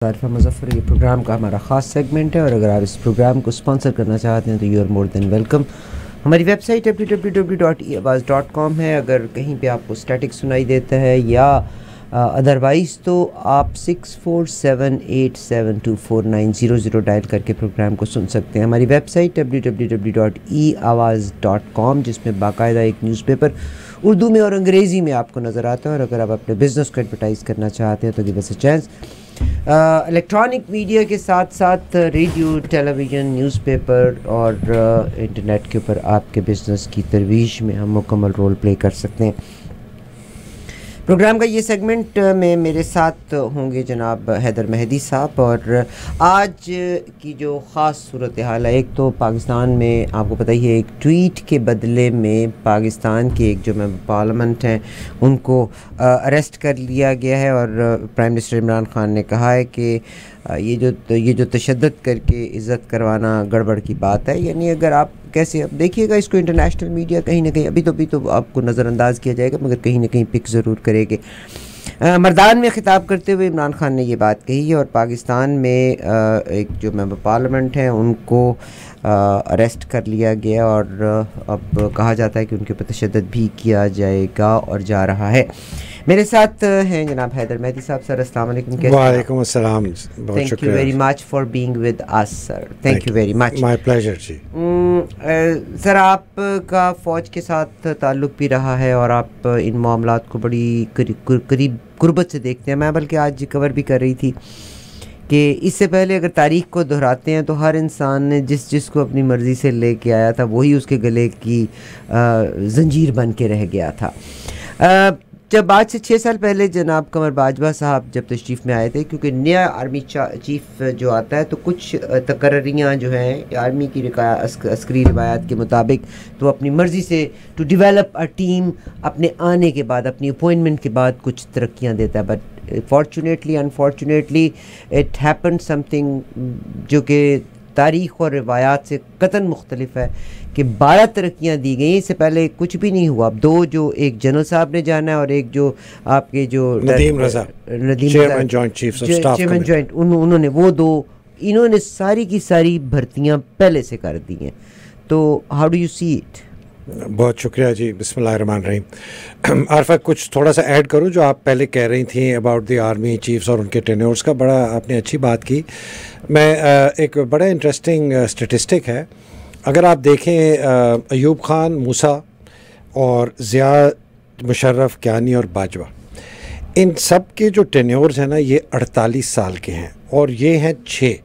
عارفہ مظفر، یہ پروگرام کا ہمارا خاص سیگمنٹ ہے، اور اگر آپ اس پروگرام کو اسپانسر کرنا چاہتے ہیں تو you are more than welcome. ہماری ویب سائٹ www.eawaaz.com ہے۔ اگر کہیں پہ آپ کو اسٹیٹک سنائی دیتا ہے یا ادروائز تو آپ 6478724900 ڈائل کر کے پروگرام کو سن سکتے ہیں۔ ہماری ویب سائٹ www.eawaaz.com جس میں باقاعدہ ایک نیوز پیپر اردو میں اور انگریزی میں آپ کو نظر آتا ہے، اور اگر آپ اپنے بزنس کو ایڈورٹائز کرنا چاہتے ہیں تو give us a chance. Electronic media کے ساتھ ساتھ radio, television, newspaper اور انٹرنیٹ کے اوپر آپ کے بزنس کی ترویج میں ہم مکمل رول پلے کر سکتے ہیں۔ پروگرام کا یہ سیگمنٹ میں میرے ساتھ ہوں گے جناب حیدر مہدی صاحب، اور آج کی جو خاص صورتحال ہے، ایک تو پاکستان میں آپ کو پتہ ہی ہے، ایک ٹویٹ کے بدلے میں پاکستان کے ایک جو ممبر پارلیمنٹ ہیں ان کو اریسٹ کر لیا گیا ہے، اور پرائم منسٹر عمران خان نے کہا ہے کہ یہ جو تشدد کر کے عزت کروانا گڑبڑ کی بات ہے۔ یعنی اگر آپ کیسے اب دیکھیے گا اس کو، انٹرنیشنل میڈیا کہیں نہ کہیں ابھی تو آپ کو نظر انداز کیا جائے گا، مگر کہیں نہ کہیں پک ضرور کرے گے۔ مردان میں خطاب کرتے ہوئے عمران خان نے یہ بات کہی ہے، اور پاکستان میں ایک جو ممبر پارلیمنٹ ہیں ان کو اریسٹ کر لیا گیا، اور اب کہا جاتا ہے کہ ان کے اوپر تشدد بھی کیا جائے گا اور جا رہا ہے۔ میرے ساتھ ہیں جناب حیدر مہدی صاحب۔ سر السلام علیکم۔ وعلیکم السلام، بہت شکریہ۔ Thank you very much for being with us sir, thank you very much. My pleasure جی۔ سر آپ کا فوج کے ساتھ تعلق بھی رہا ہے، اور آپ ان معاملات کو بڑی قریب قربت سے دیکھتے ہیں۔ میں بلکہ آج کور بھی کر رہی تھی کہ اس سے پہلے اگر تاریخ کو دہراتے ہیں تو ہر انسان نے جس کو اپنی مرضی سے لے کے آیا تھا وہی اس کے گلے کی زنجیر بن کے رہ گیا تھا۔ جب آج سے 6 سال پہلے جناب قمر باجوہ صاحب جب تشریف میں آئے تھے، کیونکہ نیا آرمی چیف جو آتا ہے تو کچھ تقرریاں جو ہیں آرمی کی عسکری روایات کے مطابق تو اپنی مرضی سے ٹو ڈیولپ اے ٹیم اپنے آنے کے بعد، اپنی اپوائنٹمنٹ کے بعد کچھ ترقیاں دیتا ہے، but fortunately unfortunately it happen some thing جو کہ تاریخ اور روایات سے قطعاً مختلف ہے، کہ 12 ترقیاں دی گئیں، اس سے پہلے کچھ بھی نہیں ہوا۔ اب 2 جو ایک جنرل صاحب نے جانا ہے، اور ایک جو آپ کے جو Nadeem Raza chairman joint chief of staff, chairman joint, انہوں نے وہ 2 انہوں نے ساری کی ساری بھرتیاں پہلے سے کر دی ہیں۔ تو how do you see it? بہت شکریہ جی، بسم اللہ الرحمن الرحیم۔ عارفہ کچھ تھوڑا سا ایڈ کروں جو آپ پہلے کہہ رہی تھیں اباؤٹ دی آرمی چیفز اور ان کے ٹینیورز کا، بڑا آپ نے اچھی بات کی۔ میں ایک بڑا انٹرسٹنگ اسٹیٹسٹک ہے، اگر آپ دیکھیں ایوب خان، موسیٰ اور ضیاء، مشرف، کیانی اور باجوہ، ان سب کے جو ٹینیورز ہیں نا یہ 48 سال کے ہیں، اور یہ ہیں 6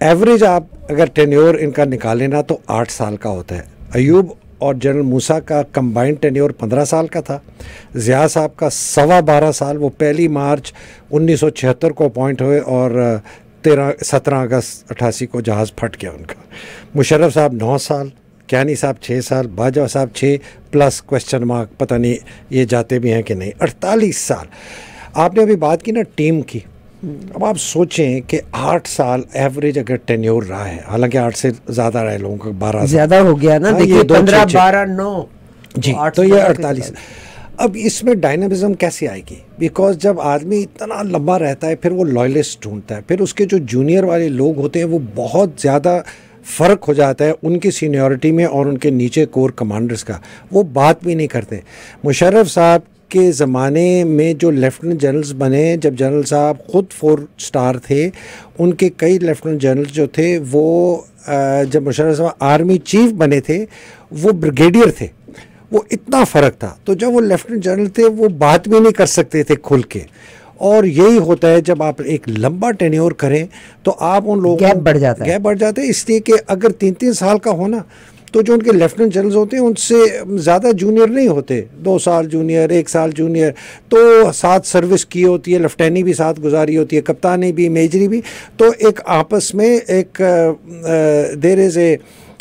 ایوریج۔ آپ اگر ٹینیور ان کا نکالیں نا تو 8 سال کا ہوتا ہے۔ ایوب اور جنرل موسیٰ کا کمبائنڈ ٹینیور 15 سال کا تھا، ضیاء صاحب کا 12.25 سال، وہ 1 مارچ 1976 کو اپوائنٹ ہوئے اور 17 اگست 88 کو جہاز پھٹ گیا ان کا۔ مشرف صاحب 9 سال، کیانی صاحب 6 سال، باجوہ صاحب 6 پلس کوسچن مارک، پتہ نہیں یہ جاتے بھی ہیں کہ نہیں، 48 سال۔ آپ نے ابھی بات کی نا ٹیم کی، اب آپ سوچیں کہ 8 سال ایوریج اگر ٹینیور رہا ہے، حالانکہ 8 سے زیادہ رہے لوگوں کا، 12 زیادہ ہو گیا نا، دیکھیے 15 12 9 جی، تو یہ 48۔ اب اس میں ڈائنامزم کیسے آئے گی؟ بیکاز جب آدمی اتنا لمبا رہتا ہے پھر وہ لائلسٹ ڈھونڈتا ہے، پھر اس کے جو جونیئر والے لوگ ہوتے ہیں وہ بہت زیادہ فرق ہو جاتا ہے ان کی سینیورٹی میں اور ان کے نیچے کور کمانڈرز کا، وہ بات بھی نہیں کرتے۔ مشرف صاحب کے زمانے میں جو لیفٹننٹ جنرلز بنے، جب جنرل صاحب خود 4 سٹار تھے، ان کے کئی لیفٹننٹ جنرل جو تھے وہ جب مشرف صاحب آرمی چیف بنے تھے وہ بریگیڈیئر تھے، وہ اتنا فرق تھا۔ تو جب وہ لیفٹننٹ جنرل تھے وہ بات بھی نہیں کر سکتے تھے کھل کے، اور یہی ہوتا ہے جب آپ ایک لمبا ٹینیور کریں تو آپ ان لوگوں گیپ بڑھ جاتا ہے، اس لیے کہ اگر 3 سال کا ہونا تو جو ان کے لیفٹننٹ جنرلز ہوتے ہیں ان سے زیادہ جونیئر نہیں ہوتے، 2 سال جونیئر، 1 سال جونیئر، تو ساتھ سروس کی ہوتی ہے، لیفٹینی بھی ساتھ گزاری ہوتی ہے، کپتانی بھی، میجری بھی، تو ایک آپس میں ایک دیر از اے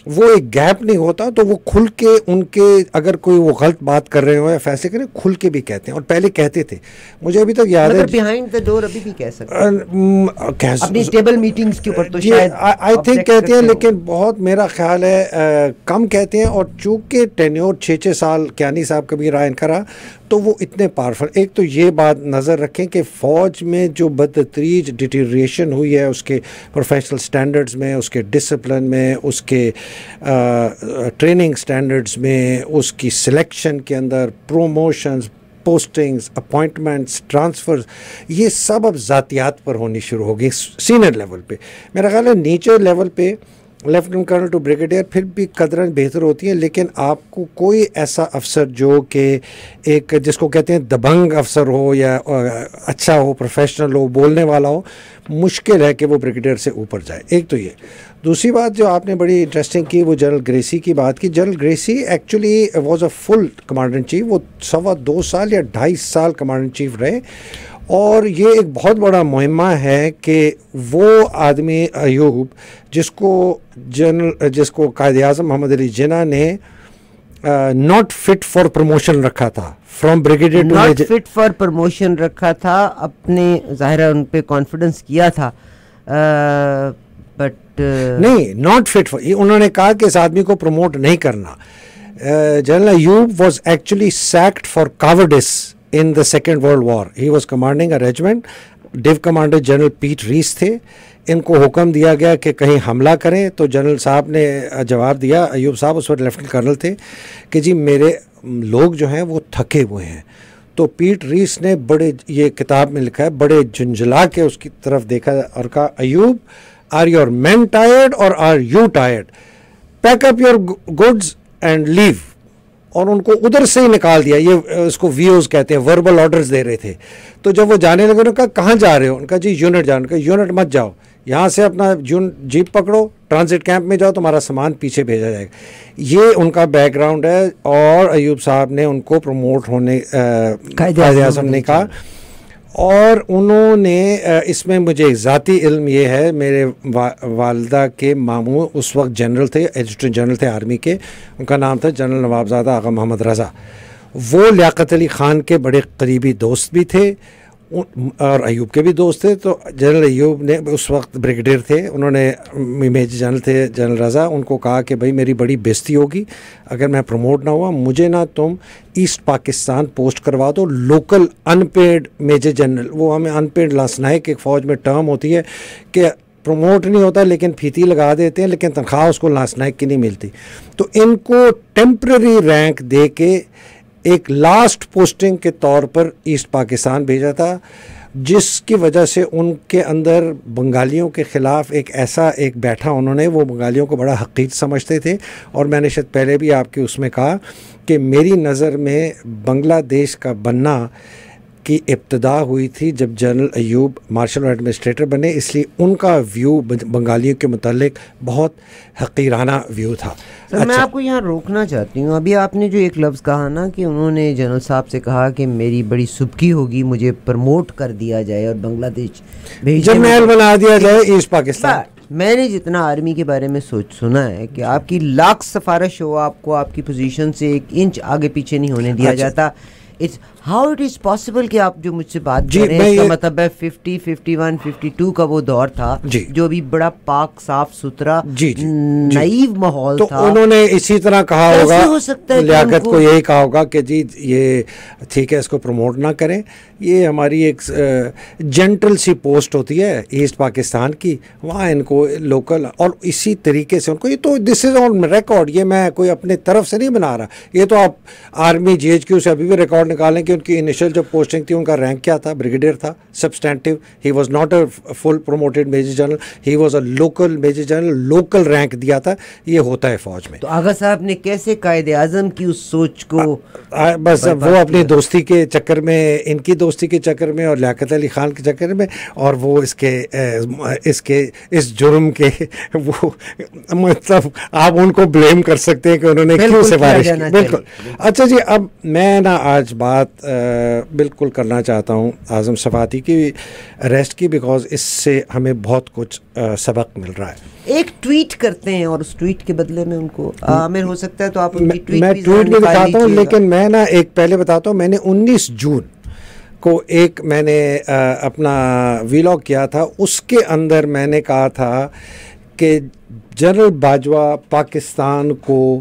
وہ ایک گیپ نہیں ہوتا، تو وہ کھل کے ان کے اگر کوئی وہ غلط بات کر رہے ہو یا فیصلے کریں کھل کے بھی کہتے ہیں، اور پہلے کہتے تھے۔ مجھے ابھی تک یاد ہے بیہائنڈ دا ڈور ابھی بھی کہہ سکتے ہیں اپنی ٹیبل میٹنگز کے اوپر، تو شاید آئی تھنک کہتے ہیں، لیکن بہت میرا خیال ہے کم کہتے ہیں، اور چونکہ ٹینیور 6 سال کیانی صاحب کا بھی رہا، ان کا رہا، تو وہ اتنے پاورفل. ایک تو یہ بات نظر رکھیں کہ فوج میں جو بدتریج ڈیٹیریشن ہوئی ہے اس کے پروفیشنل سٹینڈرڈز میں, اس کے ڈسپلن میں, اس کے ٹریننگ سٹینڈرڈز میں, اس کی سلیکشن کے اندر, پروموشنز, پوسٹنگز, اپوائنٹمنٹس, ٹرانسفرز, یہ سب اب ذاتیات پر ہونی شروع ہو گئی سینئر لیول پہ. میرا خیال ہے نیچے لیول پہ لیفٹنٹ کرنل ٹو بریگیڈیئر پھر بھی قدریں بہتر ہوتی ہیں, لیکن آپ کو کوئی ایسا افسر جو کہ ایک جس کو کہتے ہیں دبنگ افسر ہو یا اچھا ہو, پروفیشنل ہو, بولنے والا ہو, مشکل ہے کہ وہ بریگیڈیئر سے اوپر جائے. ایک تو یہ. دوسری بات جو آپ نے بڑی انٹرسٹنگ کی وہ جنرل گریسی کی بات کی. General Gracey actually was a full commander in chief. وہ 2.25 سال یا 2.5 سال کمانڈر ان چیف رہے, اور یہ ایک بہت بڑا مہمہ ہے کہ وہ آدمی ایوب جس کو قائد اعظم محمد علی جناح نے ناٹ فٹ فار پروموشن رکھا تھا, from brigadier to not fit for promotion رکھا تھا, اپنے ظاہرہ ان پہ کانفیڈنس کیا تھا, بٹ نہیں, ناٹ فٹ فار, انہوں نے کہا کہ اس آدمی کو پروموٹ نہیں کرنا. General Ayub was actually sacked for cowards in the Second World War. He was commanding a regiment. Div Commander General Pete Reese تھے. ان کو حکم دیا گیا کہ کہیں حملہ کریں, تو جنرل صاحب نے جواب دیا, ایوب صاحب اس وقت لیفٹنٹ کرنل تھے, کہ جی میرے لوگ جو ہیں وہ تھکے ہوئے ہیں. تو پیٹ ریس نے بڑے, یہ کتاب میں لکھا ہے, بڑے جھنجھلا کے اس کی طرف دیکھا اور کہا, Ayub are your men tired or are you tired? Pack up your goods and leave. اور ان کو ادھر سے ہی نکال دیا. یہ اس کو ویوز کہتے ہیں, وربل آرڈرز دے رہے تھے. تو جب وہ جانے لگے انہوں نے کہا کہاں جا رہے ہو؟ ان کا جی یونٹ جانا. کہ یونٹ مت جاؤ, یہاں سے اپنا جیپ پکڑو, ٹرانزٹ کیمپ میں جاؤ, تمہارا سامان پیچھے بھیجا جائے گا. یہ ان کا بیک گراؤنڈ ہے. اور ایوب صاحب نے ان کو پروموٹ ہونے قائد اعظم نے کہا, اور انہوں نے اس میں مجھے ذاتی علم یہ ہے, میرے والدہ کے ماموں اس وقت جنرل تھے, ایڈجوٹنٹ جنرل تھے آرمی کے, ان کا نام تھا جنرل نوابزادہ آغا محمد رضا. وہ لیاقت علی خان کے بڑے قریبی دوست بھی تھے اور ایوب کے بھی دوست تھے. تو جنرل ایوب نے اس وقت بریگیڈیئر تھے, انہوں نے میجر جنرل تھے جنرل رضا, ان کو کہا کہ بھائی میری بڑی بےزتی ہوگی اگر میں پروموٹ نہ ہوا, مجھے نہ تم ایسٹ پاکستان پوسٹ کروا دو, لوکل ان پیڈ میجر جنرل. وہ ہمیں ان پیڈ لانسنائک ایک فوج میں ٹرم ہوتی ہے کہ پروموٹ نہیں ہوتا لیکن پھیتی لگا دیتے ہیں, لیکن تنخواہ اس کو لانسنائک کی نہیں ملتی. تو ان کو ٹیمپرری رینک دے کے ایک لاسٹ پوسٹنگ کے طور پر ایسٹ پاکستان بھیجا تھا, جس کی وجہ سے ان کے اندر بنگالیوں کے خلاف ایک بیٹھا. انہوں نے, وہ بنگالیوں کو بڑا حقیر سمجھتے تھے, اور میں نے شاید پہلے بھی آپ کے اس میں کہا کہ میری نظر میں بنگلہ دیش کا بننا کی ابتدا ہوئی تھی جب جنرل ایوب مارشل ایڈمنسٹریٹر بنے, اس لیے ان کا ویو بنگالیوں کے متعلق بہت حقیرانہ ویو تھا. میں آپ کو یہاں روکنا چاہتی ہوں. ابھی آپ نے جو ایک لفظ کہا نا کہ انہوں نے جنرل صاحب سے کہا کہ میری بڑی سبکی ہوگی مجھے پروموٹ کر دیا جائے اور بنگلہ دیش جرنیل بنا دیا جائے ایسٹ پاکستان. میں نے جتنا آرمی کے بارے میں سنا ہے کہ آپ کی لاکھ سفارش ہو, آپ کو آپ کی پوزیشن سے 1 انچ آگے پیچھے نہیں ہونے دیا جاتا. ہاؤ اٹ از پاسبل کہ آپ جو مجھ سے بات کر رہے ہیں, اس کا مطلب ہے 50, 51, 52 کا وہ دور تھا جو بھی بڑا پاک صاف ستھرا نائیو ماحول تھا. تو انہوں نے اسی طرح کہا ہوگا, ہو سکتا ہے لیاقت کو یہی کہا ہوگا کہ جی یہ ٹھیک ہے, اس کو پروموٹ نہ کریں, یہ ہماری ایک جنٹل سی پوسٹ ہوتی ہے ایسٹ پاکستان کی, وہاں ان کو لوکل. اور اسی طریقے سے ان کو, یہ تو دس از آن ریکارڈ, یہ میں کوئی اپنے طرف سے نہیں بنا رہا, یہ تو آپ آرمی GHQ سے ابھی بھی ریکارڈ نکالیں کہ ان کی انیشل جو پوسٹنگ تھی ان کا رینک کیا تھا. بریگیڈیئر تھا, substantive. He was not a full promoted major general, he was a local major general, local rank دیا تھا. یہ ہوتا ہے فوج میں. تو آغا صاحب نے کیسے قائد اعظم کی اس سوچ کو بس وہ اپنی دوستی کے چکر میں, ان کی دوستی کے چکر میں اور لیاقت علی خان کے چکر میں, اور وہ اس جرم کے وہ مطلب آپ ان کو بلیم کر سکتے ہیں کہ انہوں نے کیوں سفارش کی. بالکل. اچھا جی, اب میں نا آج بات بالکل کرنا چاہتا ہوں اعظم صفاتی کی اریسٹ کی, بیکاز اس سے ہمیں بہت کچھ سبق مل رہا ہے. ایک ٹویٹ کرتے ہیں اور اس ٹویٹ کے بدلے میں ان کو عامر ہو سکتا ہے تو آپ ان کی ٹویٹ میں ٹویٹ بھی دکھاتا ہوں, لیکن میں نا ایک پہلے بتاتا ہوں, میں نے 19 جون کو ایک میں نے اپنا ویلاگ کیا تھا, اس کے اندر میں نے کہا تھا کہ جنرل باجوہ پاکستان کو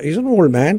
he's an old man,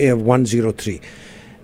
103,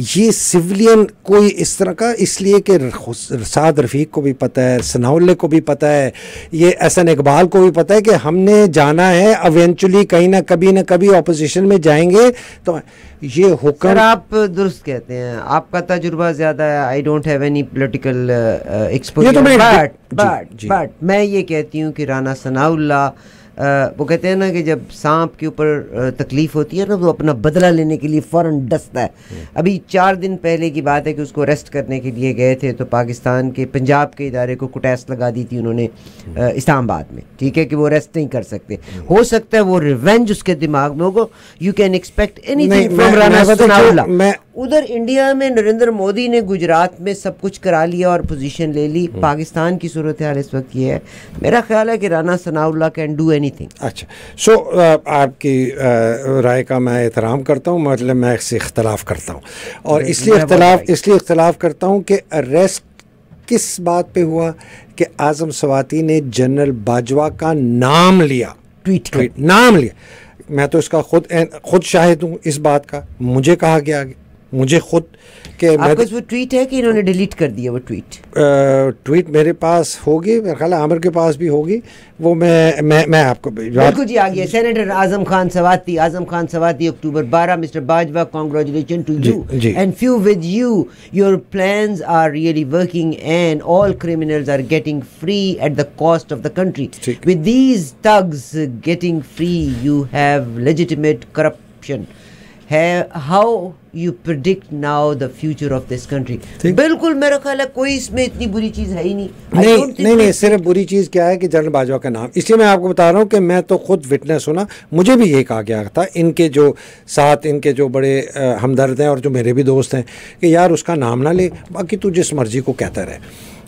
یہ سویلین کوئی اس طرح کا، اس لیے کہ سعد رفیق کو بھی پتہ ہے، ثناء اللہ کو بھی پتہ ہے، یہ احسن اقبال کو بھی پتہ ہے کہ ہم نے جانا ہے ایونچولی کہیں نہ کبھی اپوزیشن میں جائیں گے. تو یہ حکم سر آپ درست کہتے ہیں، آپ کا تجربہ زیادہ ہے. I don't have any political exposure, but میں یہ کہتی ہوں کہ رانا ثناء اللہ وہ کہتے ہیں نا کہ جب سانپ کے اوپر تکلیف ہوتی ہے نا، وہ اپنا بدلہ لینے کے لیے فوراً ڈستا ہے. ابھی 4 دن پہلے کی بات ہے کہ اس کو اریسٹ کرنے کے لیے گئے تھے، تو پاکستان کے پنجاب کے ادارے کو کوٹیس لگا دی تھی انہوں نے اسلام آباد میں، ٹھیک ہے، کہ وہ اریسٹ نہیں کر سکتے. ہو سکتا ہے وہ ریونج اس کے دماغ میں ہوگا. You can expect anything from Rana Sanaullah. ادھر انڈیا میں نریندر مودی نے گجرات میں سب کچھ کرا لیا اور پوزیشن لے لی. پاکستان کی صورتحال اس وقت یہ ہے، میرا خیال ہے کہ رانا ثناء اللہ کین ڈو اینی تھنگ. اچھا، سو آپ کی رائے کا میں احترام کرتا ہوں، مطلب میں اس سے اختلاف کرتا ہوں، اور اس لیے اختلاف کرتا ہوں کہ اریسٹ کس بات پہ ہوا کہ اعظم سواتی نے جنرل باجوہ کا نام لیا، نام لیا. میں تو اس کا خود شاہد ہوں اس بات کا. مجھے کہا گیا، مجھے خود کہ آپ کا وہ ٹویٹ ہے کہ انہوں نے ڈیلیٹ کر دیا؟ وہ ٹویٹ میرے پاس ہوگی، میرا خیال ہے عامر کے پاس بھی ہوگی، وہ میں آپ کو بالکل جی آ گیا. Senator Azam Khan Swati October 12. Mister Bajwa congratulation to you and few with you. Your plans are really working and all criminals are getting free at the cost of the country. With these thugs getting free, you have legitimate corruption. How you predict now the future of this country? بالکل میرا خیال ہے کوئی اس میں اتنی بری چیز ہے ہی نہیں. صرف بری چیز کیا ہے کہ جنرل باجوہ کا نام، اس لیے میں آپ کو بتا رہا ہوں کہ میں تو خود وٹنس ہونا، مجھے بھی یہ کہا گیا تھا ان کے جو ساتھ ان کے جو بڑے ہمدرد ہیں اور جو میرے بھی دوست ہیں کہ یار اس کا نام نہ لے، باقی تو جس مرضی کو کہتا رہے.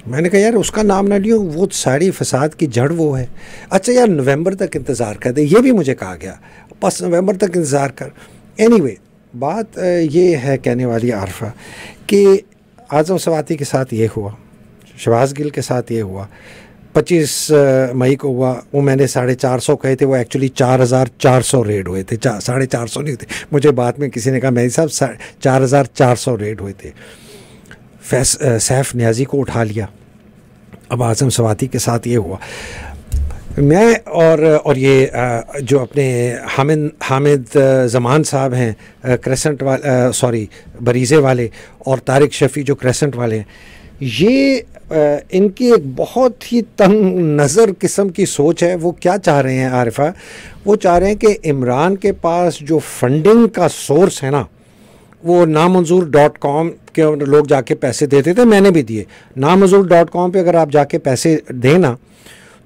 میں نے کہا یار اس کا نام نہ لیو، وہ ساری فساد کی جڑ وہ ہے. اچھا یار نومبر تک انتظار کر دے، یہ بھی مجھے کہا گیا، بس نومبر تک انتظار کر. اینی بات یہ ہے کہنے والی عارفہ کہ اعظم سواتی کے ساتھ یہ ہوا، شہباز گل کے ساتھ یہ ہوا، 25 مئی کو ہوا. وہ میں نے 450 کہے تھے، وہ ایکچولی 4400 ریڈ ہوئے تھے، 450 نہیں ہوتے. مجھے بعد میں کسی نے کہا میری صاحب 4400 ریڈ ہوئے تھے. سیف نیازی کو اٹھا لیا. اب اعظم سواتی کے ساتھ یہ ہوا. میں اور یہ جو اپنے حامد زمان صاحب ہیں کریسنٹ والے، بریزے والے، اور طارق شفیع جو کریسنٹ والے ہیں، یہ ان کی ایک بہت ہی تنگ نظر قسم کی سوچ ہے. وہ کیا چاہ رہے ہیں عارفہ؟ وہ چاہ رہے ہیں کہ عمران کے پاس جو فنڈنگ کا سورس ہے نا، وہ نامنظور.com کے لوگ جا کے پیسے دیتے تھے، میں نے بھی دیے. نامنظور.com پہ اگر آپ جا کے پیسے دیں نا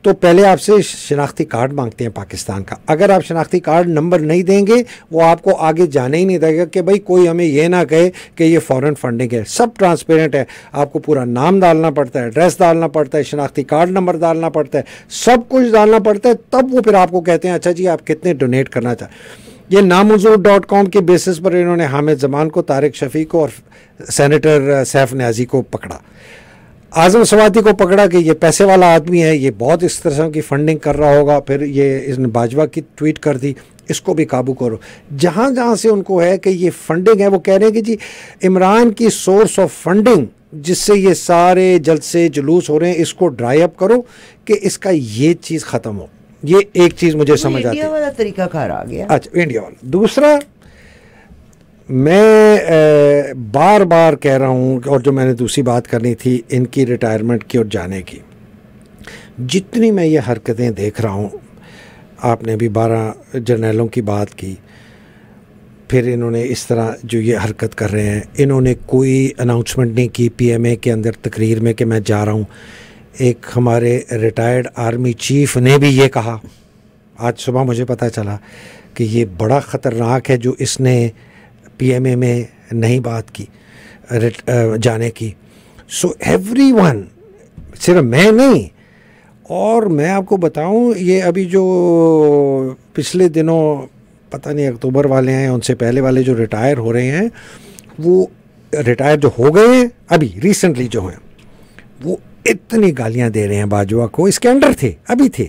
تو پہلے آپ سے شناختی کارڈ مانگتے ہیں پاکستان کا. اگر آپ شناختی کارڈ نمبر نہیں دیں گے وہ آپ کو آگے جانے ہی نہیں دے گا کہ بھائی کوئی ہمیں یہ نہ کہے کہ یہ فورن فنڈنگ ہے. سب ٹرانسپیرنٹ ہے، آپ کو پورا نام ڈالنا پڑتا ہے، ایڈریس ڈالنا پڑتا ہے، شناختی کارڈ نمبر ڈالنا پڑتا ہے، سب کچھ ڈالنا پڑتا ہے. تب وہ پھر آپ کو کہتے ہیں اچھا جی آپ کتنے ڈونیٹ کرنا چاہیں. یہ نامنظور.com کے بیسس پر انہوں نے حامد زمان کو، طارق شفیع کو اور سینیٹر سیف نیازی کو پکڑا. اعظم سواتی کو پکڑا کہ یہ پیسے والا آدمی ہے، یہ بہت اس طرح کی فنڈنگ کر رہا ہوگا. پھر یہ اس نے باجوہ کی ٹویٹ کر دی، اس کو بھی قابو کرو. جہاں جہاں سے ان کو ہے کہ یہ فنڈنگ ہے، وہ کہہ رہے ہیں کہ جی عمران کی سورس آف فنڈنگ جس سے یہ سارے جلسے جلوس ہو رہے ہیں، اس کو ڈرائی اپ کرو کہ اس کا یہ چیز ختم ہو. یہ ایک چیز مجھے سمجھ آتی ہے، انڈیا والا طریقہ کار آ گیا. اچھا انڈیا والا. دوسرا میں بار بار کہہ رہا ہوں، اور جو میں نے دوسری بات کرنی تھی ان کی ریٹائرمنٹ کی اور جانے کی، جتنی میں یہ حرکتیں دیکھ رہا ہوں، آپ نے بھی 12 جرنیلوں کی بات کی، پھر انہوں نے اس طرح جو یہ حرکت کر رہے ہیں، انہوں نے کوئی اناؤنسمنٹ نہیں کی پی ایم اے کے اندر تقریر میں کہ میں جا رہا ہوں. ایک ہمارے ریٹائرڈ آرمی چیف نے بھی یہ کہا، آج صبح مجھے پتہ چلا کہ یہ بڑا خطرناک ہے جو اس نے پی ایم اے میں نہیں بات کی جانے کی. سو ایوری ون، صرف میں نہیں. اور میں آپ کو بتاؤں یہ ابھی جو پچھلے دنوں پتہ نہیں اکتوبر والے ہیں، ان سے پہلے والے جو ریٹائر ہو رہے ہیں، وہ ریٹائر جو ہو گئے ہیں ابھی ریسنٹلی جو ہیں، وہ اتنی گالیاں دے رہے ہیں باجوہ کو. اس کے انڈر تھے، ابھی تھے،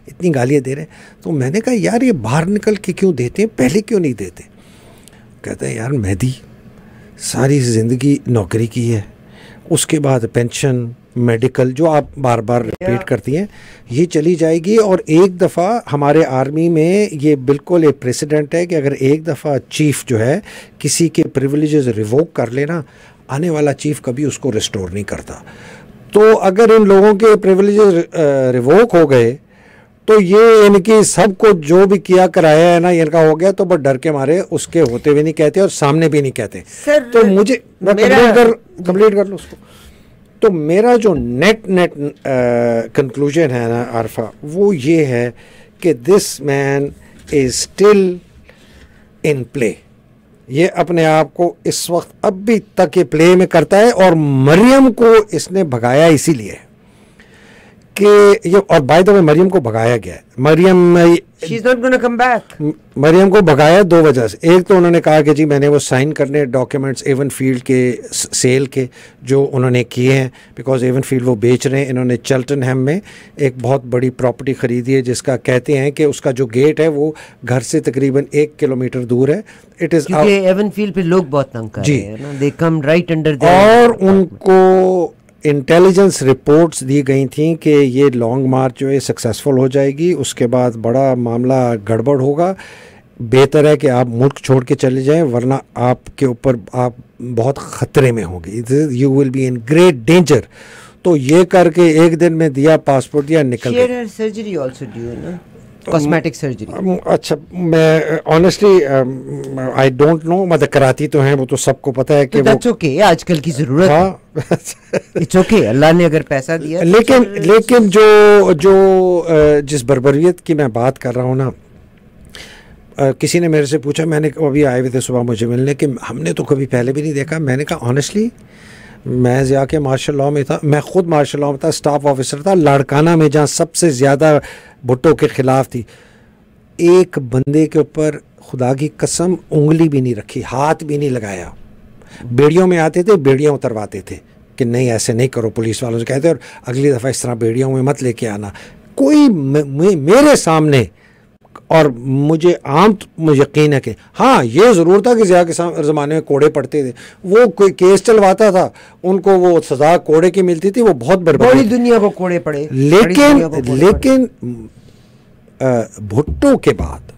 اتنی گالیاں دے رہے ہیں. تو میں نے کہا یار یہ باہر نکل کے کیوں دیتے ہیں، پہلے کیوں نہیں دیتے؟ کہتے ہیں یار مہدی ساری زندگی نوکری کی ہے, اس کے بعد پینشن, میڈیکل, جو آپ بار بار ریپیٹ کرتی ہیں, یہ چلی جائے گی. اور ایک دفعہ ہمارے آرمی میں یہ بالکل ایک پریسیڈنٹ ہے کہ اگر ایک دفعہ چیف جو ہے کسی کے پریولیجز ریووک کر لینا, آنے والا چیف کبھی اس کو ریسٹور نہیں کرتا. تو اگر ان لوگوں کے پریولیجز ریووک ہو گئے تو یہ ان کی سب کو جو بھی کیا کرایا ہے نا ان کا ہو گیا, تو بس ڈر کے مارے اس کے ہوتے ہوئے نہیں کہتے اور سامنے بھی نہیں کہتے. تو مجھے کمپلیٹ کر لوں اس کو. تو میرا جو نیٹ کنکلوژن ہے نا عارفہ, وہ یہ ہے کہ دس مین از اسٹل ان پلے. یہ اپنے آپ کو اس وقت اب بھی تک یہ پلے میں کرتا ہے, اور مریم کو اس نے بھگایا اسی لیے کہ یہ, اور بائی دا وے مریم کو بھگایا گیا ہے. مریم کو بھگایا دو وجہ سے. ایک تو انہوں نے کہا کہ جی میں نے وہ سائن کرنے ڈاکیومنٹس ایون فیلڈ کے سیل کے جو انہوں نے کیے ہیں, بیکاز ایون فیلڈ وہ بیچ رہے ہیں. انہوں نے چلٹن ہیم میں ایک بہت بڑی پراپرٹی خریدی ہے جس کا کہتے ہیں کہ اس کا جو گیٹ ہے وہ گھر سے تقریباً 1 کلومیٹر دور ہے. اٹ از ایون فیلڈ پہ لوگ بہت تنگ کر رہے ہیں, دے کم رائٹ انڈر, اور ان کو انٹیلیجنس رپورٹس دی گئی تھیں کہ یہ لانگ مارچ جو ہے سکسیسفل ہو جائے گی, اس کے بعد بڑا معاملہ گڑبڑ ہوگا. بہتر ہے کہ آپ ملک چھوڑ کے چلے جائیں, ورنہ آپ کے اوپر آپ بہت خطرے میں ہوں گے. You will be in great danger. تو یہ کر کے ایک دن میں دیا پاسپورٹ دیا نکل گیا. سرجری آلسو ڈیو نا, کاسمیٹک سرجری. اچھا, میں آنیسٹلی آئی ڈونٹ نو, مطلب کراتی تو ہیں وہ تو سب کو پتہ ہے کہ وہ اوکے آج کل کی ضرورت ہے, اٹس اوکے, اللہ نے اگر پیسہ دیا. لیکن جو جس بربریت کی میں بات کر رہا ہوں نا, کسی نے میرے سے پوچھا, میں نے ابھی آئے ہوئے تھے صبح مجھے ملنے, کہ ہم نے تو کبھی پہلے بھی نہیں دیکھا. میں نے کہا آنیسٹلی میں ضیاء کے مارشل لاء میں تھا, میں خود مارشل لاء میں تھا, اسٹاف آفیسر تھا لاڑکانہ میں, جہاں سب سے زیادہ بھٹو کے خلاف تھی. ایک بندے کے اوپر خدا کی قسم انگلی بھی نہیں رکھی, ہاتھ بھی نہیں لگایا. بیڑیوں میں آتے تھے, بیڑیاں اترواتے تھے کہ نہیں ایسے نہیں کرو, پولیس والوں سے کہتے, اور اگلی دفعہ اس طرح بیڑیوں میں مت لے کے آنا. کوئی میرے سامنے, اور مجھے یقین ہے کہ ہاں یہ ضرور تھا کہ ضیاء کے زمانے میں کوڑے پڑتے تھے, وہ کوئی کیس چلواتا تھا, ان کو وہ سزا کوڑے کی ملتی تھی, وہ بہت پوری دنیا کو کوڑے پڑے. لیکن بھٹو کے بعد,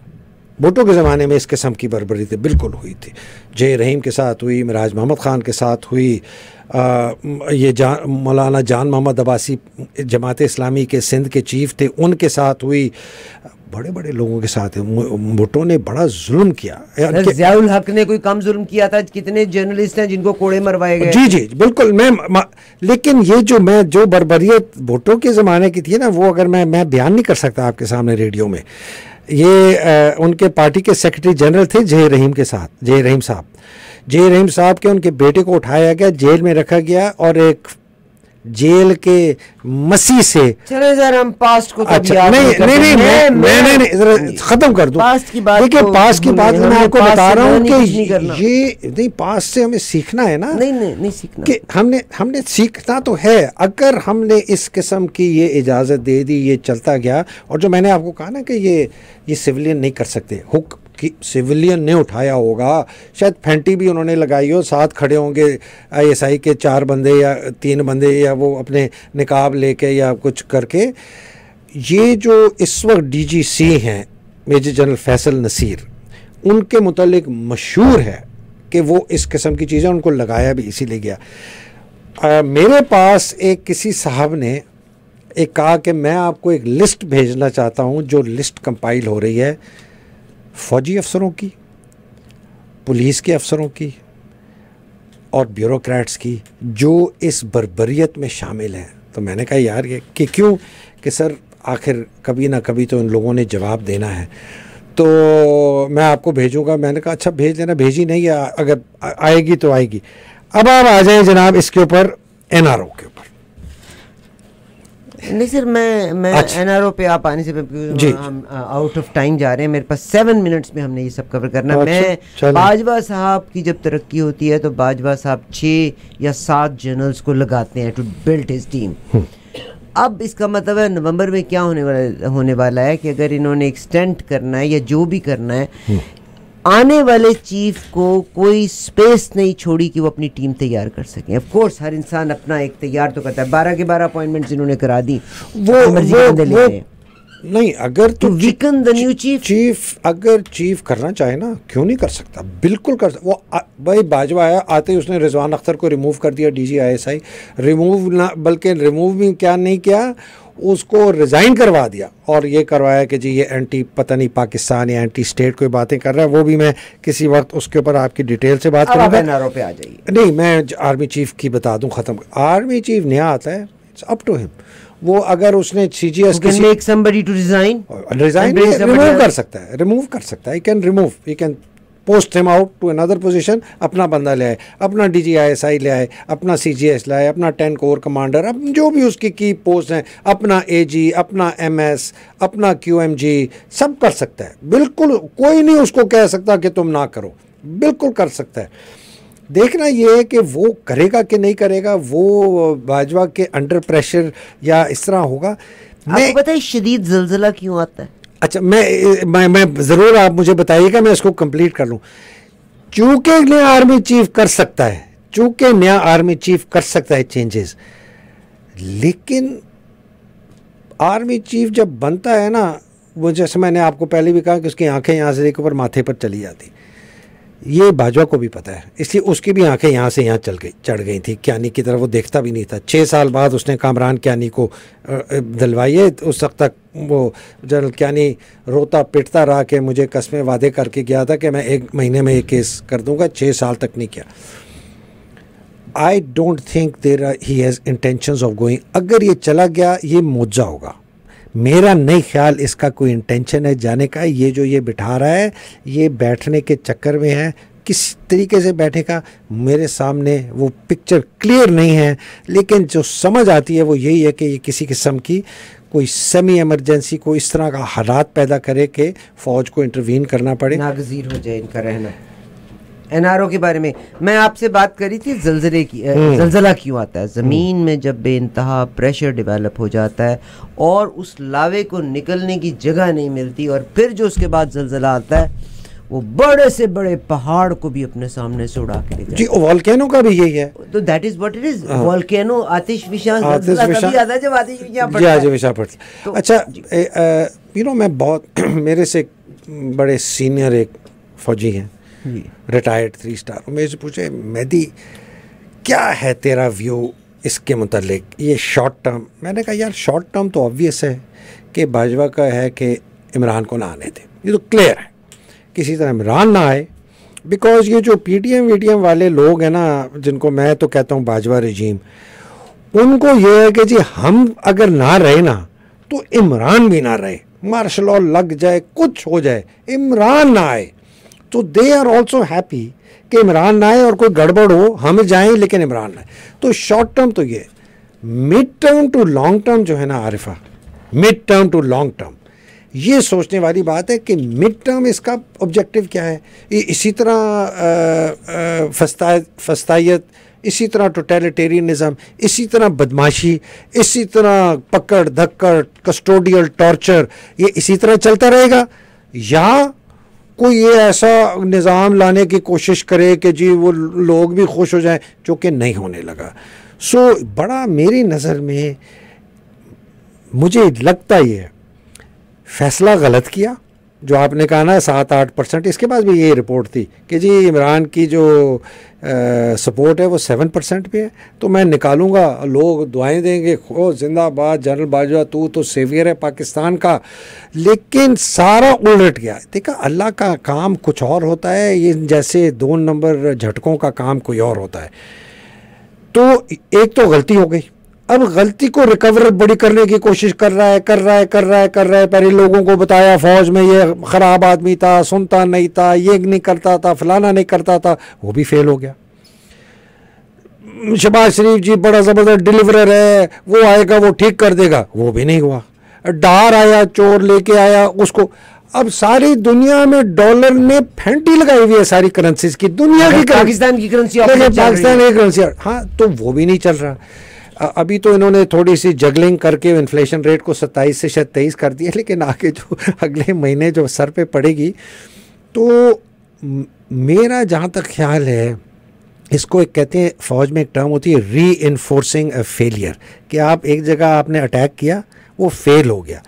بھٹو کے زمانے میں اس قسم کی بربریت بالکل ہوئی تھی. جے رحیم کے ساتھ ہوئی, مراج محمد خان کے ساتھ ہوئی, یہ مولانا جان محمد عباسی جماعت اسلامی کے سندھ کے چیف تھے, ان کے ساتھ ہوئی, بڑے بڑے لوگوں کے ساتھ. بھٹو نے بڑا ظلم کیا. ضیاء الحق نے کوئی کم ظلم کیا تھا؟ کتنے جرنلسٹ ہیں جن کو کوڑے مروائے گئے. جی بالکل. لیکن یہ جو بربریت بھٹو کے زمانے کی تھی نا, وہ اگر میں بیان نہیں کر سکتا آپ کے سامنے ریڈیو میں. یہ ان کے پارٹی کے سیکرٹری جنرل تھے جے رحیم کے ساتھ, جے رحیم صاحب کے ان کے بیٹے کو اٹھایا گیا, جیل میں رکھا گیا, اور ایک جیل کے مسیح سے چلے ذرا ہم پاسٹ کو نہیں ختم کر دوں. دیکھیے پاسٹ کی بات میں آپ کو بتا رہا ہوں کہ یہ نہیں, پاسٹ سے ہمیں سیکھنا ہے نا. نہیں سیکھنا, کہ ہم نے سیکھنا تو ہے. اگر ہم نے اس قسم کی یہ اجازت دے دی, یہ چلتا گیا, اور جو میں نے آپ کو کہا نا کہ یہ سویلین نہیں کر سکتے, سویلین نے اٹھایا ہوگا, شاید پھینٹی بھی انہوں نے لگائی ہو, ساتھ کھڑے ہوں گے آئی ایس آئی کے 4 بندے یا 3 بندے, یا وہ اپنے نقاب لے کے یا کچھ کر کے. یہ جو اس وقت ڈی جی سی ہیں میجر جنرل فیصل نصیر, ان کے متعلق مشہور ہے کہ وہ اس قسم کی چیزیں ان کو لگایا بھی اسی لیے گیا. میرے پاس ایک کسی صاحب نے ایک کہا کہ میں آپ کو ایک لسٹ بھیجنا چاہتا ہوں, جو لسٹ کمپائل ہو رہی ہے فوجی افسروں کی, پولیس کے افسروں کی, اور بیوروکریٹس کی, جو اس بربریت میں شامل ہیں. تو میں نے کہا یار یہ کہ کیوں, کہ سر آخر کبھی نہ کبھی تو ان لوگوں نے جواب دینا ہے, تو میں آپ کو بھیجوں گا. میں نے کہا اچھا بھیج دینا. بھیجی نہیں ہے, اگر آئے گی تو آئے گی. اب آپ آ جائیں جناب اس کے اوپر, این آر او کے اوپر. نہیں سر, میں این آر او پہ آپ آنے سے ہم آؤٹ آف ٹائم جا رہے ہیں. میرے پاس 7 منٹس میں ہم نے یہ سب کور کرنا. میں باجوہ صاحب کی جب ترقی ہوتی ہے تو باجوہ صاحب 6 یا 7 جنرلز کو لگاتے ہیں ٹو بلڈ ہز ٹیم. اب اس کا مطلب ہے نومبر میں کیا ہونے والا ہے کہ اگر انہوں نے ایکسٹینڈ کرنا ہے یا جو بھی کرنا ہے, آنے والے چیف کو کوئی سپیس نہیں چھوڑی کہ وہ اپنی ٹیم تیار کر سکیں. آف کورس ہر انسان اپنا ایک تیار تو کرتا ہے. 12 کے 12 اپوائنٹمنٹس انہوں نے کرا دی, وہ نہیں, اگر تو ویکن دا نیو چیف اگر چیف کرنا چاہے نا کیوں نہیں کر سکتا, بالکل کر سکتا. وہ بھائی باجوہ آیا, آتے ہی اس نے رضوان اختر کو ریموو کر دیا DGISI, ریموو نہ بلکہ ریموو بھی کیا نہیں کیا, اس کو ریزائن کروا دیا اور یہ کروایا کہ جی یہ اینٹی پتہ نہیں پاکستان یا اینٹی اسٹیٹ کوئی باتیں کر رہا ہے. وہ بھی میں کسی وقت اس کے اوپر آپ کی ڈیٹیل سے بات کروں گا. پہ آ جائیے. نہیں, میں آرمی چیف کی بتا دوں, ختم. آرمی چیف نیا آتا ہے, اٹس اپ ٹو ہم. وہ اگر اس نے CGS ریموو کر سکتا ہے, he can remove, he can post ہم آؤٹ ٹو اندر پوزیشن. اپنا بندہ لے آئے, اپنا DGISI لے آئے, اپنا CGS لے آئے, اپنا 10 کور کمانڈر, اب جو بھی اس کی پوسٹ ہیں, اپنا AG, اپنا MS, اپنا QMG, سب کر سکتا ہے. بالکل کوئی نہیں اس کو کہہ سکتا کہ تم نہ کرو, بالکل کر سکتا ہے. دیکھنا یہ ہے کہ وہ کرے گا کہ نہیں کرے گا, وہ باجوہ کے انڈر پریشر یا اس طرح ہوگا. آپ کو پتہ ہے شدید زلزلہ کیوں آتا ہے؟ اچھا, میں ضرور, آپ مجھے بتائیے گا, میں اس کو کمپلیٹ کر لوں. چونکہ نیا آرمی چیف کر سکتا ہے چینجز, لیکن آرمی چیف جب بنتا ہے نا, وہ جیسے میں نے آپ کو پہلے بھی کہا کہ اس کی آنکھیں یہاں سے اوپر ماتھے پر چلی جاتی. یہ باجوہ کو بھی پتہ ہے, اس لیے اس کی بھی آنکھیں یہاں سے یہاں چڑھ گئی تھی. کیانی کی طرف وہ دیکھتا بھی نہیں تھا. 6 سال بعد اس نے کامران کیانی کو دلوائی ہے. اس وقت تک وہ جنرل کیانی روتا پٹتا رہا کہ مجھے قسمیں وعدے کر کے گیا تھا کہ میں 1 مہینے میں یہ کیس کر دوں گا. 6 سال تک نہیں کیا. I don't think he has intentions of going. اگر یہ چلا گیا یہ معجزہ ہوگا. میرا نہیں خیال اس کا کوئی انٹینشن ہے جانے کا. یہ جو یہ بٹھا رہا ہے, یہ بیٹھنے کے چکر میں ہے. کس طریقے سے بیٹھے گا میرے سامنے وہ پکچر کلیئر نہیں ہے, لیکن جو سمجھ آتی ہے وہ یہی ہے کہ یہ کسی قسم کی کوئی سیمی ایمرجنسی کو اس طرح کا حالات پیدا کرے کہ فوج کو انٹروین کرنا پڑے, ناگزیر ہو جائے ان کا رہنا. NRO کے بارے میں آپ سے بات کری تھی, زلزلہ کیوں آتا ہے. زمین میں جب بے انتہا پریشر ڈیولپ ہو جاتا ہے اور اس لاوے کو نکلنے کی جگہ نہیں ملتی, اور پھر جو اس کے بعد زلزلہ آتا ہے وہ بڑے سے بڑے پہاڑ کو بھی اپنے سامنے سے اڑا کے لے جاتا ہے. جی, والکینو کا بھی یہی ہے. تو that is what it is. Volcano, آتش فشاں زلزلہ تبھی آتا ہے جب آتش فشاں پڑتا ہے. اچھا, میں بہت میرے سے بڑے سینئر ایک فوجی ہیں, ریٹائرڈ 3 اسٹار, میرے سے پوچھے مہدی کیا ہے تیرا ویو اس کے متعلق, یہ شارٹ ٹرم. میں نے کہا یار شارٹ ٹرم تو آبویس ہے کہ باجوہ کا ہے کہ عمران کو نہ آنے دے, یہ تو کلیئر ہے. کسی طرح عمران نہ آئے, بیکاز یہ جو PTM والے لوگ ہیں نا, جن کو میں تو کہتا ہوں باجوہ رجیم, ان کو یہ ہے کہ جی ہم اگر نہ رہے نا تو عمران بھی نہ رہے, مارشل لاء لگ جائے, کچھ ہو جائے, عمران نہ آئے. تو دے آر آلسو ہیپی کہ عمران نہ آئے اور کوئی گڑبڑ ہو ہم جائیں لیکن عمران نہ آئے. تو شارٹ ٹرم تو یہ, mid term to long term جو ہے نا Arifa, mid term to long term, یہ سوچنے والی بات ہے کہ مڈ ٹرم اس کا آبجیکٹو کیا ہے. اسی طرح فسطائیت, اسی طرح ٹوٹیلیٹیرینزم, اسی طرح بدماشی, اسی طرح پکڑ دھکڑ, کسٹوڈیل ٹارچر, یہ اسی طرح چلتا رہے گا, یا کوئی یہ ایسا نظام لانے کی کوشش کرے کہ جی وہ لوگ بھی خوش ہو جائیں, جو کہ نہیں ہونے لگا. سو بڑا میری نظر میں مجھے لگتا یہ فیصلہ غلط کیا جو آپ نے کہا نا 7-8%. اس کے بعد بھی یہ رپورٹ تھی کہ جی عمران کی جو سپورٹ ہے وہ 7% پہ ہے, تو میں نکالوں گا, لوگ دعائیں دیں گے, زندہ باد جنرل باجوہ, تو سیویئر ہے پاکستان کا. لیکن سارا الٹ گیا. دیکھا اللہ کا کام کچھ اور ہوتا ہے, یہ جیسے 2 نمبر جھٹکوں کا کام کوئی اور ہوتا ہے. تو ایک تو غلطی ہو گئی, اب غلطی کو ریکور بڑی کرنے کی کوشش کر رہا ہے. پہلے لوگوں کو بتایا فوج میں یہ خراب آدمی تھا, سنتا نہیں تھا, یہ نہیں کرتا تھا, فلانا نہیں کرتا تھا, وہ بھی فیل ہو گیا. شہباز شریف جی بڑا زبردست ڈیلیورر ہے, وہ آئے گا وہ ٹھیک کر دے گا, وہ بھی نہیں ہوا. ڈار آیا, چور لے کے آیا اس کو. اب ساری دنیا میں ڈالر نے پھینٹی لگائی ہوئی ہے ساری کرنسیز کی, دنیا کی, پاکستان کی کرنسی, پاکستان کی کرنسی, ہاں, تو وہ بھی نہیں چل رہا. ابھی تو انہوں نے تھوڑی سی جگلنگ کر کے انفلیشن ریٹ کو 27 سے شاید 23 کر دیا, لیکن آگے جو اگلے مہینے جو سر پہ پڑے گی, تو میرا جہاں تک خیال ہے اس کو ایک کہتے ہیں فوج میں ایک ٹرم ہوتی ہے ری انفورسنگ اے فیلئر, کہ آپ ایک جگہ آپ نے اٹیک کیا وہ فیل ہو گیا,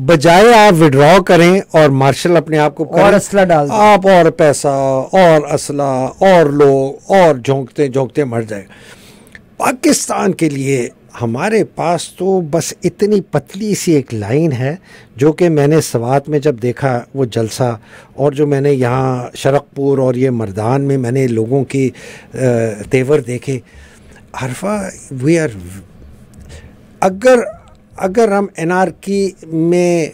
بجائے آپ وڈرا کریں اور مارشل اپنے آپ کو اور اسلحہ ڈال دیں, آپ اور پیسہ اور اسلحہ اور لوگ اور جھونکتے جھونکتے مر جائے. پاکستان کے لیے ہمارے پاس تو بس اتنی پتلی سی ایک لائن ہے, جو کہ میں نے سوات میں جب دیکھا وہ جلسہ, اور جو میں نے یہاں شرق پور اور یہ مردان میں میں نے لوگوں کی تیور دیکھے. عرفہ وی آر, اگر ہم NRK میں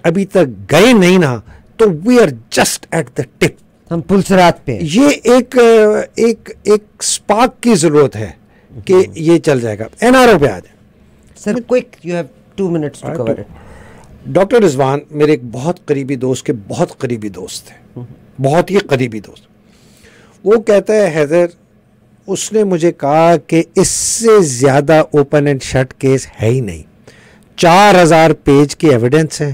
ابھی تک گئے نہیں نا تو we are just at the tip, ہم پلسرات پہ. یہ ایک سپارک کی ضرورت ہے کہ یہ چل جائے گا. NRO پہ آ جائیں sir, quick, you have 2 minutes to cover it. Doctor Rizwan میرے ایک بہت قریبی دوست کے بہت قریبی دوست تھے, بہت ہی قریبی دوست. وہ کہتا ہے حیدر, اس نے مجھے کہا کہ اس سے زیادہ اوپن اینڈ شٹ کیس ہے ہی نہیں. 4000 پیج کی ایویڈنس ہے,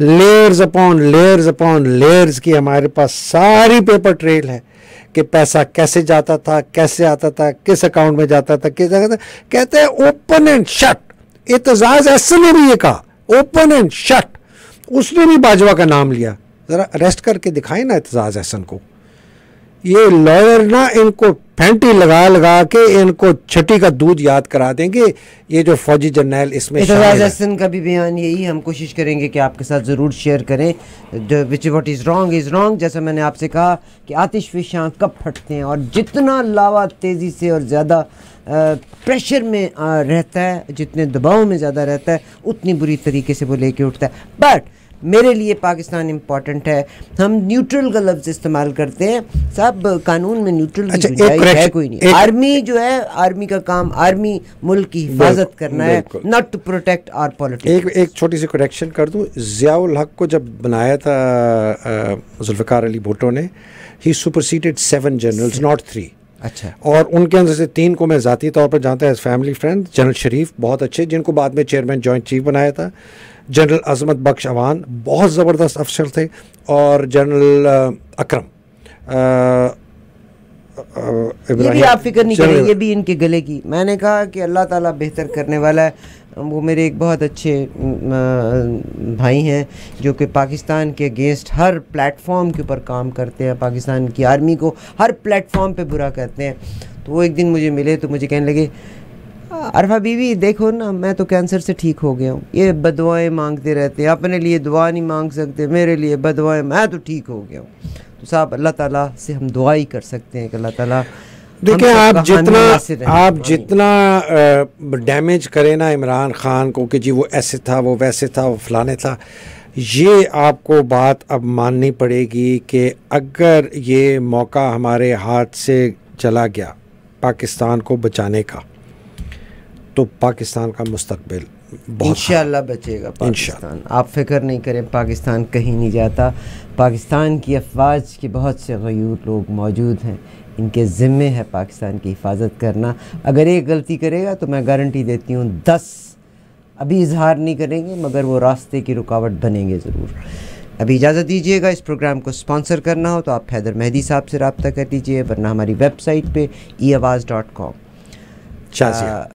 layers upon layers upon layers کی ہمارے پاس ساری پیپر ٹریل ہے کہ پیسہ کیسے جاتا تھا, کیسے آتا تھا, کس اکاؤنٹ میں جاتا تھا, کس جگہ تھا. کہتے ہیں open and shut. Aitzaz Ahsan نے بھی یہ کہا اوپن اینڈ شٹ. اس نے بھی باجوہ کا نام لیا. ذرا اریسٹ کر کے دکھائیں نا اعتزاز احسن کو. یہ لائر نا ان کو پھینٹی لگا کے ان کو چھٹی کا دودھ یاد کرا دیں گے. یہ جو فوجی جرنیل اس میں اعتزاز احسن کا بھی بیان یہی, ہم کوشش کریں گے کہ آپ کے ساتھ ضرور شیئر کریں. What is wrong is wrong. جیسا میں نے آپ سے کہا کہ آتش فشاں کب پھٹتے ہیں, اور جتنا لاوا تیزی سے اور زیادہ پریشر میں رہتا ہے, جتنے دباؤ میں زیادہ رہتا ہے, اتنی بری طریقے سے وہ لے کے اٹھتا ہے. بٹ میرے لیے پاکستان امپورٹنٹ ہے. ہم نیوٹرل کا لفظ استعمال کرتے ہیں صاحب, قانون میں نیوٹرل کی گنجائش ہے کوئی نہیں. آرمی جو ہے, آرمی کا کام آرمی ملک کی حفاظت کرنا ہے, not to protect our politics. ایک چھوٹی سی کریکشن کر دوں. ضیاء الحق کو جب بنایا تھا ذوالفقار علی بھٹو نے, ہی سپرسیڈڈ 7 جنرلز ناٹ 3. اچھا, اور ان کے اندر سے 3 کو میں ذاتی طور پر جانتا ہے ایز فیملی فرینڈ. جنرل شریف بہت اچھے, جن کو بعد میں چیئرمین جوائنٹ چیف بنایا تھا. جنرل عظمت بخش اوان بہت زبردست افسر تھے, اور جنرل اکرم یہ بھی آپ فکر نہیں کریں, یہ بھی ان کے گلے کی. میں نے کہا کہ اللہ تعالیٰ بہتر کرنے والا ہے. وہ میرے ایک بہت اچھے بھائی ہیں جو کہ پاکستان کے اگینسٹ ہر پلیٹ فارم کے اوپر کام کرتے ہیں, پاکستان کی آرمی کو ہر پلیٹ فارم پہ برا کہتے ہیں. تو وہ ایک دن مجھے ملے تو مجھے کہنے لگے, عرفہ بیوی دیکھو نا, میں تو کینسر سے ٹھیک ہو گیا ہوں, یہ بدوائیں مانگتے رہتے ہیں, اپنے لیے دعا نہیں مانگ سکتے, میرے لیے بدوائیں, میں تو ٹھیک ہو گیا ہوں. تو صاحب اللہ تعالیٰ سے ہم دعا ہی کر سکتے ہیں کہ اللہ تعالیٰ دیکھیں. آپ جتنا ڈیمیج کریں نا عمران خان کو کہ جی وہ ایسے تھا, وہ ویسے تھا, وہ فلانے تھا, یہ آپ کو بات اب ماننی پڑے گی کہ اگر یہ موقع ہمارے ہاتھ سے چلا گیا پاکستان کو بچانے کا, تو پاکستان کا مستقبل انشاءاللہ بچے گا پاکستان. آپ فکر نہیں کریں, پاکستان کہیں نہیں جاتا. پاکستان کی افواج کے بہت سے غیور لوگ موجود ہیں, ان کے ذمے ہے پاکستان کی حفاظت کرنا. اگر ایک غلطی کرے گا تو میں گارنٹی دیتی ہوں 10 ابھی اظہار نہیں کریں گے, مگر وہ راستے کی رکاوٹ بنیں گے ضرور. ابھی اجازت دیجیے گا. اس پروگرام کو سپانسر کرنا ہو تو آپ حیدر مہدی صاحب سے رابطہ کر لیجیے, ورنہ ہماری ویب سائٹ پہ eawaz.com.